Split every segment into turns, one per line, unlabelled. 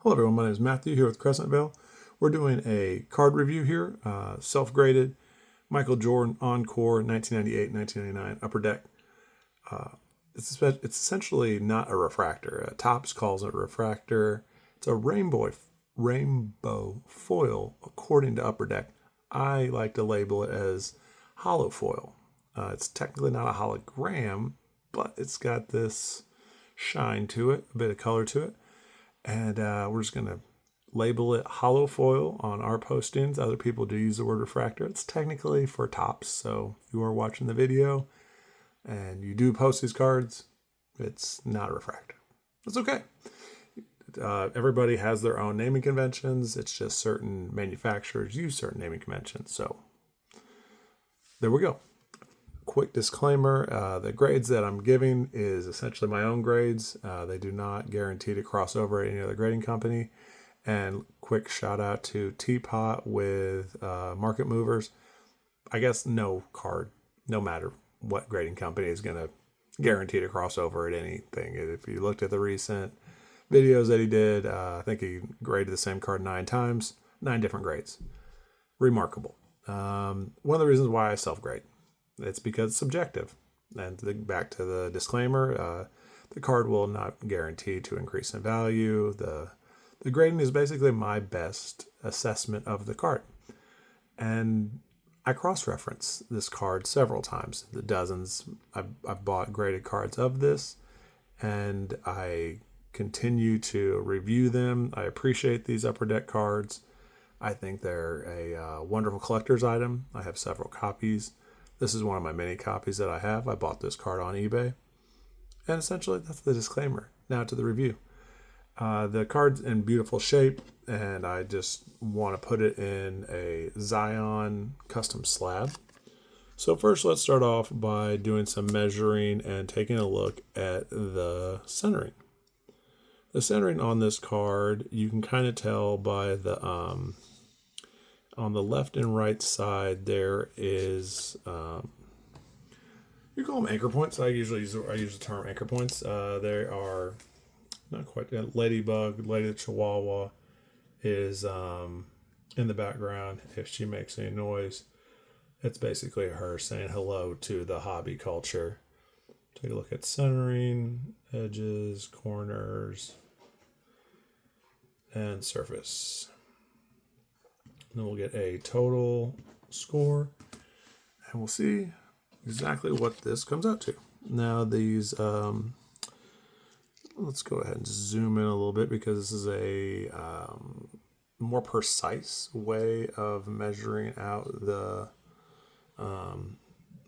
Hello everyone, my name is Matthew here with Crescent Vale. We're doing a card review here, self-graded, Michael Jordan, Encore, 1998-1999, Upper Deck. It's essentially not a refractor. Topps calls it a refractor. It's a rainbow foil according to Upper Deck. I like to label it as holo foil. It's technically not a hologram, but it's got this shine to it, a bit of color to it. And we're just going to label it holo foil on our postings. Other people do use the word refractor. It's technically for Topps. So if you are watching the video and you do post these cards, it's not a refractor. It's okay. Everybody has their own naming conventions. It's just certain manufacturers use certain naming conventions. So there we go. Quick disclaimer, the grades that I'm giving is essentially my own grades. They do not guarantee to cross over at any other grading company. And quick shout out to Teapot with Market Movers. I guess no card, no matter what grading company, is going to guarantee to cross over at anything. If you looked at the recent videos that he did, I think he graded the same card 9 times, 9 different grades. Remarkable. One of the reasons why I self-grade. It's because it's subjective. And back to the disclaimer, the card will not guarantee to increase in value. The grading is basically my best assessment of the card. And I cross-reference this card several times. The dozens, I've bought graded cards of this, and I continue to review them. I appreciate these Upper Deck cards. I think they're a wonderful collector's item. I have several copies. This is one of my many copies that I have. I bought this card on eBay. And essentially, that's the disclaimer. Now to the review. The card's in beautiful shape, and I just want to put it in a Zion custom slab. So first, let's start off by doing some measuring and taking a look at the centering. The centering on this card, you can kind of tell by the on the left and right side, there is, you call them anchor points. I use the term anchor points. They are not quite, Ladybug, Lady Chihuahua is in the background. If she makes any noise, it's basically her saying hello to the hobby culture. Take a look at centering, edges, corners, and surface. Then we'll get a total score, and we'll see exactly what this comes out to. Now these, let's go ahead and zoom in a little bit because this is a more precise way of measuring out the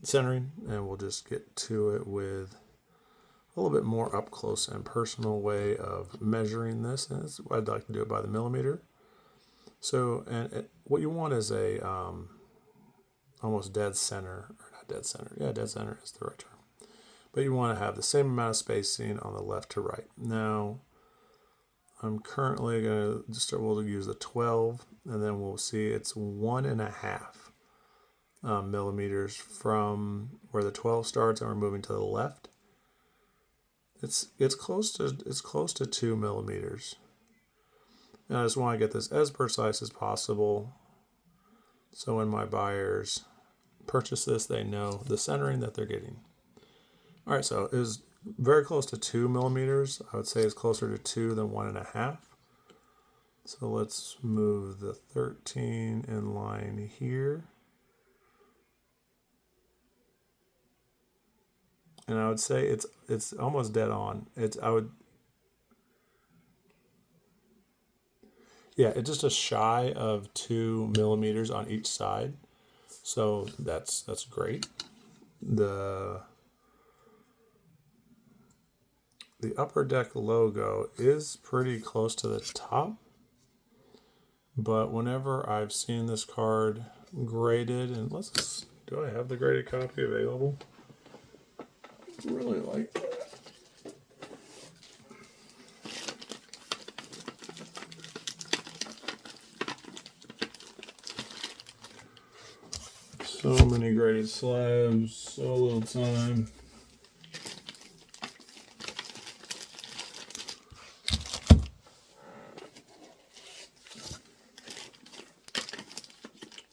centering, and we'll just get to it with a little bit more up close and personal way of measuring this. And this, I'd like to do it by the millimeter. So, and what you want is a almost dead center, or not dead center. Yeah, dead center is the right term. But you want to have the same amount of spacing on the left to right. Now, I'm currently going to just we'll use the 12, and then we'll see it's 1.5 millimeters from where the 12 starts, and we're moving to the left. It's close to 2 millimeters. And I just want to get this as precise as possible, so when my buyers purchase this, they know the centering that they're getting. All right, so it is very close to 2 millimeters. I would say it's closer to 2 than 1.5. So let's move the 13 in line here. And I would say it's almost dead on. It's just a shy of 2 millimeters on each side. So that's great. The Upper Deck logo is pretty close to the top, but whenever I've seen this card graded, and do I have the graded copy available? I really like that. So many graded slabs, so little time.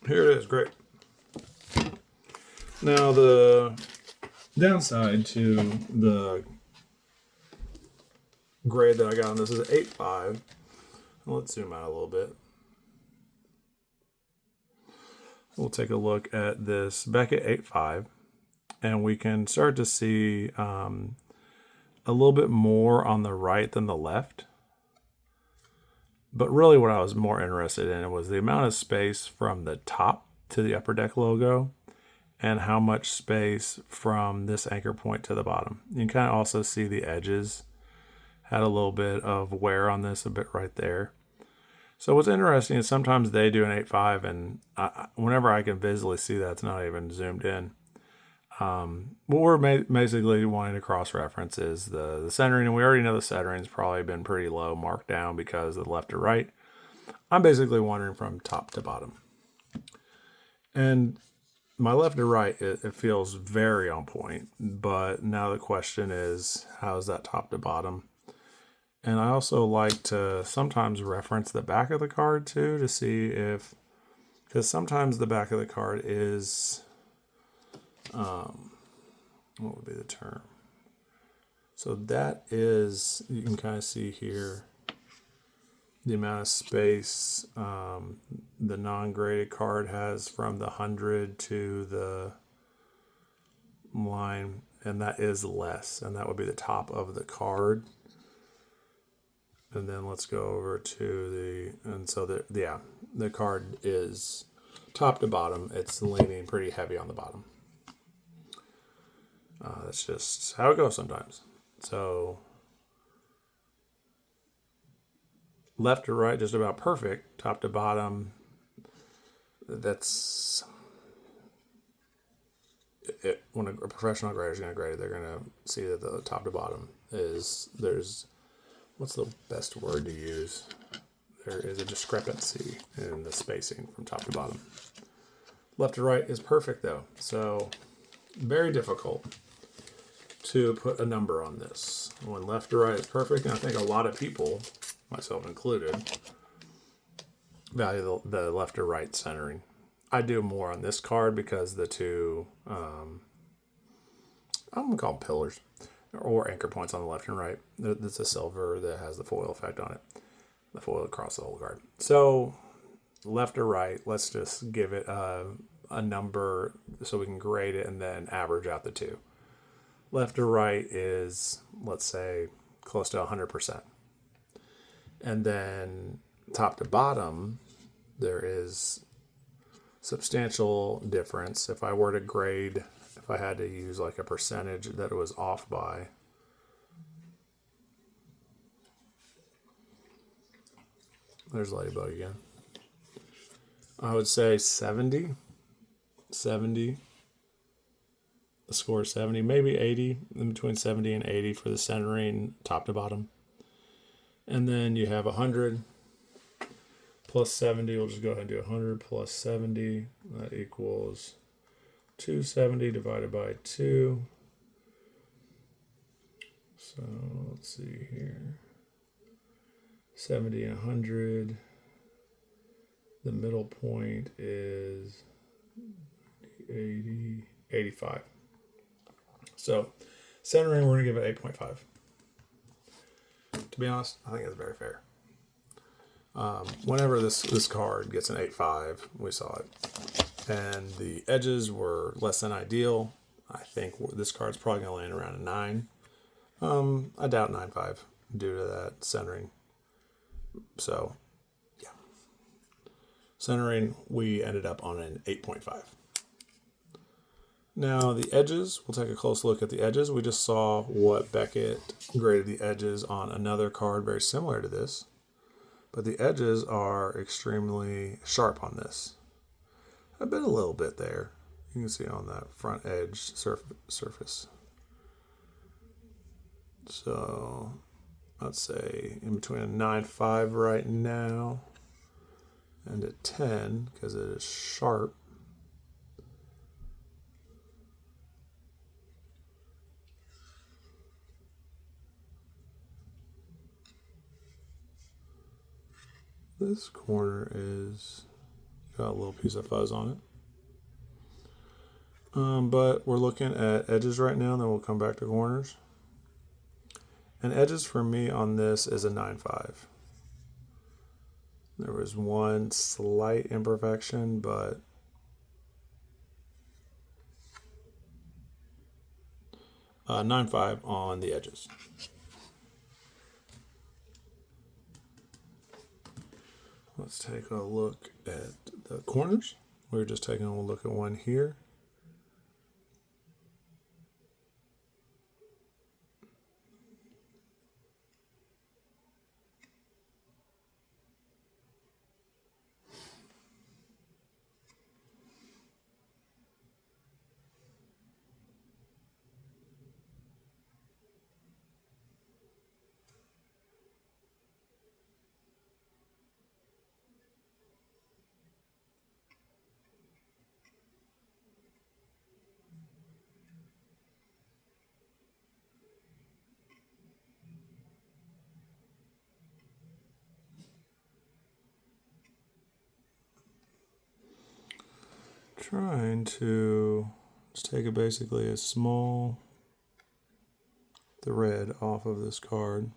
Here it is, great. Now the downside to the grade that I got on this is an 8.5. Let's zoom out a little bit. We'll take a look at this Beckett 8.5, and we can start to see a little bit more on the right than the left. But really what I was more interested in was the amount of space from the top to the upper deck logo and how much space from this anchor point to the bottom. You can kind of also see the edges had a little bit of wear on this, a bit right there. So what's interesting is sometimes they do an 8.5, and whenever I can visually see that, it's not even zoomed in. What we're basically wanting to cross-reference is the centering, and we already know the centering's probably been pretty low, marked down because of the left to right. I'm basically wondering from top to bottom. And my left to right, it feels very on point, but now the question is, how's that top to bottom? And I also like to sometimes reference the back of the card too to see if, because sometimes the back of the card is, what would be the term? So that is, you can kind of see here the amount of space the non-graded card has from the 100 to the line, and that is less, and that would be the top of the card. And then let's go over to the card is top to bottom. It's leaning pretty heavy on the bottom. That's just how it goes sometimes. So left to right, just about perfect. Top to bottom, that's it. When a professional grader is going to grade it, they're going to see that the top to bottom there's, what's the best word to use? There is a discrepancy in the spacing from top to bottom. Left to right is perfect though, so very difficult to put a number on this. When left to right is perfect, and I think a lot of people, myself included, value the left to right centering. I do more on this card because the two, I'm going to call them pillars, or anchor points on the left and right. It's a silver that has the foil effect on it. The foil across the whole card. So left or right, let's just give it a number so we can grade it and then average out the two. Left or right is, let's say, close to 100%. And then top to bottom, there is substantial difference. If I were to grade, if I had to use like a percentage that it was off by, there's Ladybug again. I would say 70. The score is 70, maybe 80, in between 70 and 80 for the centering top to bottom. And then you have 100 plus 70. We'll just go ahead and do 100 plus 70. That equals 270 divided by 2. So let's see here. 70 and 100. The middle point is 80, 85. So centering, we're going to give it 8.5. To be honest, I think it's very fair. Whenever this card gets an 8.5, we saw it. And the edges were less than ideal. I think this card's probably going to land around a 9. I doubt 9.5 due to that centering. So, yeah. Centering, we ended up on an 8.5. Now, the edges, we'll take a close look at the edges. We just saw what Beckett graded the edges on another card very similar to this. But the edges are extremely sharp on this. A little bit there. You can see on that front edge surface. So, let's say in between a 9.5 right now and a 10 because it is sharp. This corner is Got a little piece of fuzz on it. But we're looking at edges right now, and then we'll come back to corners. And edges for me on this is a 9.5. There was one slight imperfection, but 9.5 on the edges. Let's take a look at the corners. We're just taking a look at one here. Trying to just take basically a small thread off of this card.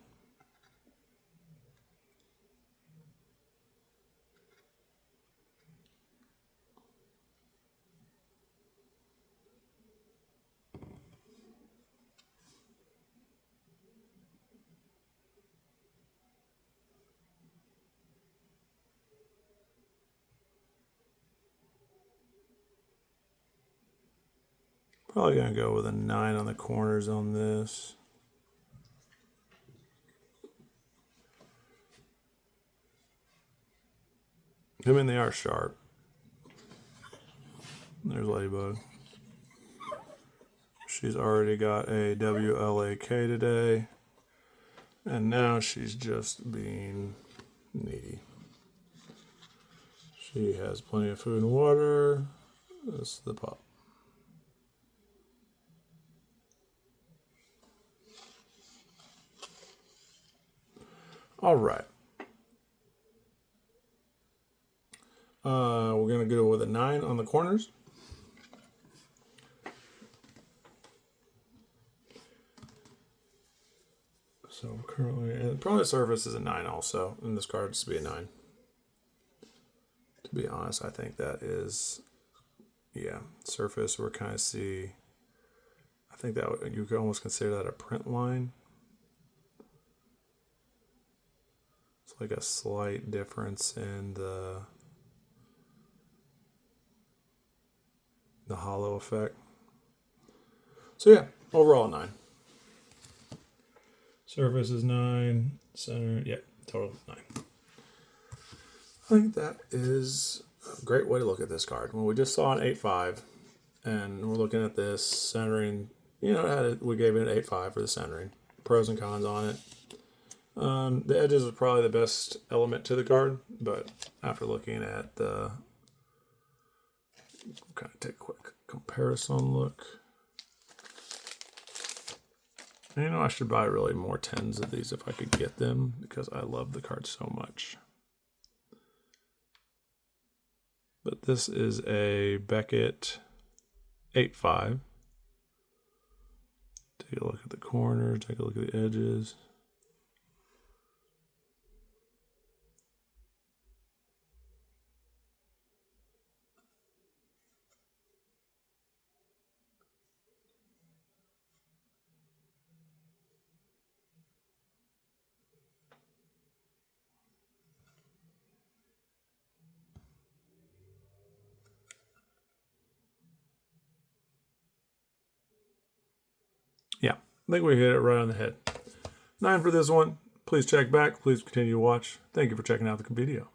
Probably gonna go with a 9 on the corners on this. I mean, they are sharp. There's Ladybug. She's already got a WLAK today, and now she's just being needy. She has plenty of food and water. This is the pup. All right. We're going to go with a 9 on the corners. So currently, and probably the surface is a 9 also, and this card to be a 9. To be honest, I think that is, yeah, surface we're kind of see, I think that you could almost consider that a print line. It's like a slight difference in the hollow effect. So yeah, overall 9. Surface is 9, center, yeah, total 9. I think that is a great way to look at this card. When we just saw an 8.5, and we're looking at this centering, you know, we gave it an 8.5 for the centering. Pros and cons on it. The edges are probably the best element to the card, but after looking at the, kind of take a quick comparison look. And, you know, I should buy really more 10s of these if I could get them, because I love the card so much. But this is a Beckett 8.5. Take a look at the corners, take a look at the edges. Yeah, I think we hit it right on the head. 9 for this one. Please check back. Please continue to watch. Thank you for checking out the video.